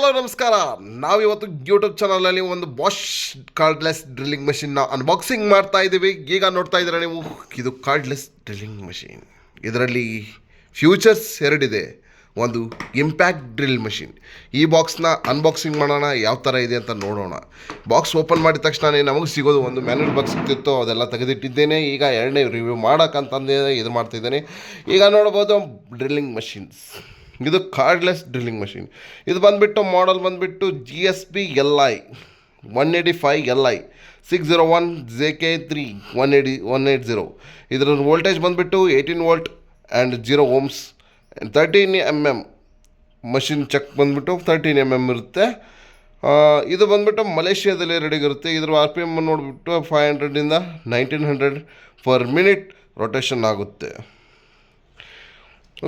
Hello ನಮಸ್ಕಾರ. ನಾವಿವತ್ತು YouTube ಚಾನಲಲ್ಲಿ ಒಂದು ಬಾಷ್ ಕಾರ್ಡ್ಲೆಸ್ ಡ್ರಿಲ್ಲಿಂಗ್ ಮಷಿನ್ನ ಅನ್ಬಾಕ್ಸಿಂಗ್ ಮಾಡ್ತಾ ಇದ್ದೀವಿ. ಈಗ ನೋಡ್ತಾ ಇದ್ದೀರಾ ನೀವು, ಇದು ಕಾರ್ಡ್ಲೆಸ್ ಡ್ರಿಲ್ಲಿಂಗ್ ಮಷಿನ್. ಇದರಲ್ಲಿ ಫ್ಯೂಚರ್ಸ್ ಎರಡಿದೆ. ಒಂದು ಇಂಪ್ಯಾಕ್ಟ್ ಡ್ರಿಲ್ ಮಷಿನ್. ಈ ಬಾಕ್ಸ್ನ ಅನ್ಬಾಕ್ಸಿಂಗ್ ಮಾಡೋಣ, ಯಾವ ಥರ ಇದೆ ಅಂತ ನೋಡೋಣ. ಬಾಕ್ಸ್ ಓಪನ್ ಮಾಡಿದ ತಕ್ಷಣ ನಮಗೆ ಸಿಗೋದು ಒಂದು ಮ್ಯಾನ್ಯಲ್ ಬಾಕ್ಸ್ ಸಿಗ್ತಿತ್ತು, ಅದೆಲ್ಲ ತೆಗೆದಿಟ್ಟಿದ್ದೇನೆ. ಈಗ ಎರಡನೇ ರಿವ್ಯೂ ಮಾಡೋಕ್ಕಂತಂದೇ ಇದು ಮಾಡ್ತಿದ್ದೇನೆ. ಈಗ ನೋಡ್ಬೋದು ಡ್ರಿಲ್ಲಿಂಗ್ ಮಷಿನ್ಸ್. ಇದು ಕಾರ್ಡ್ಲೆಸ್ ಡ್ರಿಲ್ಲಿಂಗ್ ಮಷಿನ್. ಇದು ಬಂದುಬಿಟ್ಟು ಮಾಡಲ್ ಬಂದುಬಿಟ್ಟು GSP LI 185 LI 601 JK3 180. ಇದರ ವೋಲ್ಟೇಜ್ ಬಂದುಬಿಟ್ಟು 18 volt and 0 ohms. 13 mm machine check ಬಂದುಬಿಟ್ಟು 13 mm ಇರುತ್ತೆ. ಇದು ಬಂದುಬಿಟ್ಟು ಮಲೇಷ್ಯಾದಲ್ಲಿ ರೆಡಿಗಿರುತ್ತೆ. ಇದರ RPM ನೋಡಿಬಿಟ್ಟು 500ಇಂದ 1900 ಪರ್ ಮಿನಿಟ್ ರೊಟೇಷನ್ ಆಗುತ್ತೆ.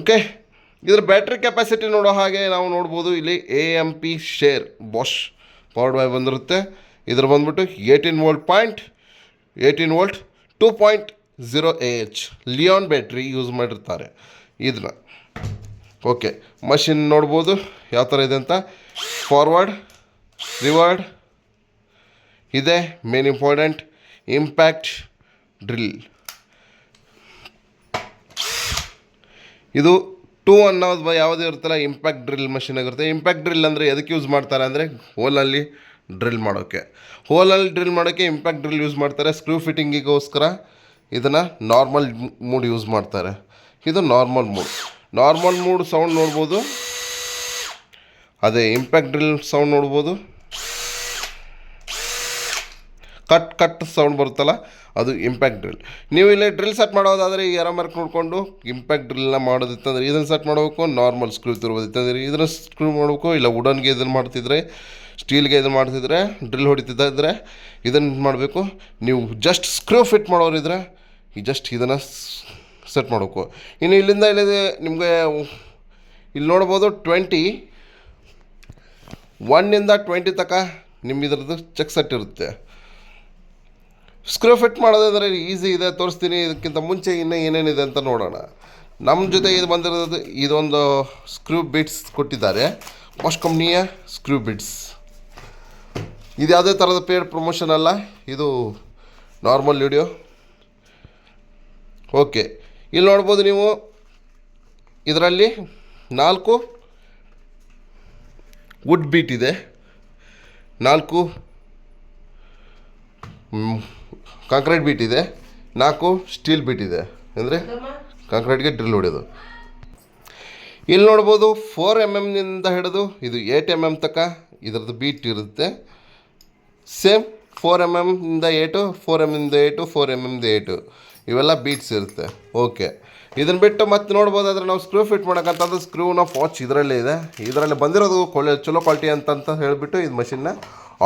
ಓಕೆ, ಇದರ ಬ್ಯಾಟ್ರಿ ಕೆಪಾಸಿಟಿ ನೋಡೋ ಹಾಗೆ ನಾವು ನೋಡ್ಬೋದು. ಇಲ್ಲಿ AMP share Bosch powered by ಬಂದಿರುತ್ತೆ. ಇದ್ರ ಬಂದ್ಬಿಟ್ಟು 18 volt 2.0 AH Lyon battery use ಮಾಡಿರ್ತಾರೆ ಇದನ್ನ. ಓಕೆ, ಮಷಿನ್ ನೋಡ್ಬೋದು ಯಾವ ಥರ ಇದೆ ಅಂತ. ಫಾರ್ವರ್ಡ್ ರಿವರ್ಡ್ ಇದೆ. Main important impact drill. ಇದು 2 ಅನ್ನೋದು ಯಾವುದೇ ಇರುತ್ತಲ್ಲ, ಇಂಪ್ಯಾಕ್ಟ್ ಡ್ರಿಲ್ ಮಷಿನ್ ಆಗಿರುತ್ತೆ. ಇಂಪ್ಯಾಕ್ಟ್ ಡ್ರಿಲ್ ಅಂದರೆ ಎದಕ್ಕೆ ಯೂಸ್ ಮಾಡ್ತಾರೆ ಅಂದರೆ ಹೋಲಲ್ಲಿ ಡ್ರಿಲ್ ಮಾಡೋಕ್ಕೆ. ಇಂಪ್ಯಾಕ್ಟ್ ಡ್ರಿಲ್ ಯೂಸ್ ಮಾಡ್ತಾರೆ. ಸ್ಕ್ರೂ ಫಿಟ್ಟಿಂಗಿಗೋಸ್ಕರ ಇದನ್ನು ನಾರ್ಮಲ್ ಮೂಡ್ ಯೂಸ್ ಮಾಡ್ತಾರೆ. ಇದು ನಾರ್ಮಲ್ ಮೂಡ್ ಸೌಂಡ್ ನೋಡ್ಬೋದು. ಅದೇ ಇಂಪ್ಯಾಕ್ಟ್ ಡ್ರಿಲ್ ಸೌಂಡ್ ನೋಡ್ಬೋದು. ಕಟ್ ಸೌಂಡ್ ಬರುತ್ತಲ್ಲ, ಅದು ಇಂಪ್ಯಾಕ್ಟ್ ಡ್ರಿಲ್. ನೀವು ಇಲ್ಲಿ ಡ್ರಿಲ್ ಸೆಟ್ ಮಾಡೋದಾದರೆ ಈ ಎರೋ ಮಾರ್ಕ್ ನೋಡಿಕೊಂಡು ಇಂಪ್ಯಾಕ್ಟ್ ಡ್ರಿಲ್ನ ಮಾಡೋದಿತ್ತಂದರೆ ಇದನ್ನು ಸೆಟ್ ಮಾಡಬೇಕು. ನಾರ್ಮಲ್ ಸ್ಕ್ರೂ ತಿರ್ಬೋದಿತ್ತಂದರೆ ಇದನ್ನು ಸ್ಕ್ರೂ ಮಾಡಬೇಕು. ಇಲ್ಲ ವುಡನ್ಗೆ ಇದನ್ನು ಮಾಡ್ತಿದ್ರೆ, ಸ್ಟೀಲ್ಗೆ ಇದನ್ನು ಮಾಡ್ತಿದ್ರೆ, ಡ್ರಿಲ್ ಹೊಡಿತಿದ್ದರೆ ಇದನ್ನು ಮಾಡಬೇಕು. ನೀವು ಜಸ್ಟ್ ಸ್ಕ್ರೂ ಫಿಟ್ ಮಾಡೋರಿದ್ರೆ ಜಸ್ಟ್ ಇದನ್ನು ಸೆಟ್ ಮಾಡಬೇಕು. ಇನ್ನು ಇಲ್ಲಿಂದ ಇಲ್ಲಿದೆ ನಿಮಗೆ ಇಲ್ಲಿ ನೋಡ್ಬೋದು 21ಇಂದ 20 ತನಕ ನಿಮ್ಮ ಇದ್ರದ್ದು ಚೆಕ್ ಸೆಟ್ ಇರುತ್ತೆ. ಸ್ಕ್ರೂ ಫಿಟ್ ಮಾಡೋದಾದರೆ ಈಸಿ ಇದೆ, ತೋರಿಸ್ತೀನಿ. ಇದಕ್ಕಿಂತ ಮುಂಚೆ ಇನ್ನೂ ಏನೇನಿದೆ ಅಂತ ನೋಡೋಣ. ನಮ್ಮ ಜೊತೆ ಇದು ಬಂದಿರೋದು ಇದೊಂದು ಸ್ಕ್ರೂ ಬಿಟ್ಸ್ ಕೊಟ್ಟಿದ್ದಾರೆ, ಬಾಷ್ ಕಂಪ್ನಿಯ ಸ್ಕ್ರೂ ಬಿಟ್ಸ್. ಇದು ಯಾವುದೇ ಥರದ ಪೇಡ್ ಪ್ರಮೋಷನ್ ಅಲ್ಲ, ಇದು ನಾರ್ಮಲ್ ವಿಡಿಯೋ. ಓಕೆ, ಇಲ್ಲಿ ನೋಡ್ಬೋದು ನೀವು, ಇದರಲ್ಲಿ 4 ವುಡ್ ಬೀಟ್ ಇದೆ, 4 ಕಾಂಕ್ರೀಟ್ ಬೀಟ್ ಇದೆ, 4 ಸ್ಟೀಲ್ ಬೀಟ್ ಇದೆ, ಅಂದರೆ ಕಾಂಕ್ರೀಟ್ಗೆ ಡ್ರಿಲ್ ಹೊಡೆಯೋದು. ಇಲ್ಲಿ ನೋಡ್ಬೋದು 4 mm ಹಿಡಿದು ಇದು 8 mm ತನಕ ಇದರದ್ದು ಬೀಟ್ ಇರುತ್ತೆ. ಸೇಮ್ 4 mm 8, 4 mm 8, 4 mm 8 ಇವೆಲ್ಲ ಬೀಟ್ಸ್ ಇರುತ್ತೆ. ಓಕೆ, ಇದನ್ನು ಬಿಟ್ಟು ಮತ್ತೆ ನೋಡ್ಬೋದಾದರೆ ನಾವು ಸ್ಕ್ರೂ ಫಿಟ್ ಮಾಡೋಕ್ಕಂತಂದು ಸ್ಕ್ರೂನ ಪಾಚ್ ಇದರಲ್ಲೇ ಇದೆ. ಇದರಲ್ಲಿ ಬಂದಿರೋದು ಚಲೋ ಕ್ವಾಲಿಟಿ ಅಂತ ಹೇಳಿಬಿಟ್ಟು ಇದು ಮಷಿನ್ನ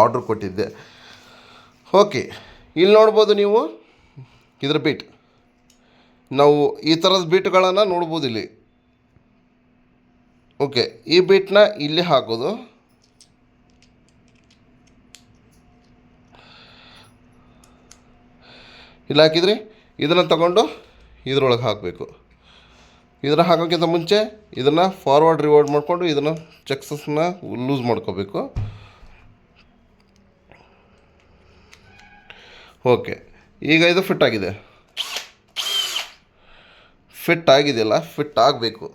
ಆರ್ಡ್ರ್ ಕೊಟ್ಟಿದ್ದೆ. ಓಕೆ, ಇಲ್ಲಿ ನೋಡ್ಬೋದು ನೀವು ಇದರ ಬೀಟ್. ನಾವು ಈ ಥರದ ಬೀಟ್ಗಳನ್ನು ನೋಡ್ಬೋದು ಇಲ್ಲಿ. ಓಕೆ, ಈ ಬೀಟ್ನ ಇಲ್ಲಿ ಹಾಕೋದು. ಇಲ್ಲಿ ಹಾಕಿದ್ರಿ, ಇದನ್ನು ತಗೊಂಡು ಇದರೊಳಗೆ ಹಾಕಬೇಕು. ಇದನ್ನು ಹಾಕೋಕ್ಕಿಂತ ಮುಂಚೆ ಇದನ್ನು ಫಾರ್ವರ್ಡ್ ರಿವರ್ಡ್ ಮಾಡಿಕೊಂಡು ಇದನ್ನು ಚೆಕ್ಸಸ್ನ ಲೂಸ್ ಮಾಡ್ಕೋಬೇಕು. ಓಕೆ, ಈಗ ಇದು ಫಿಟ್ ಆಗಿದೆಯಲ್ಲ, ಫಿಟ್ ಆಗಬೇಕು.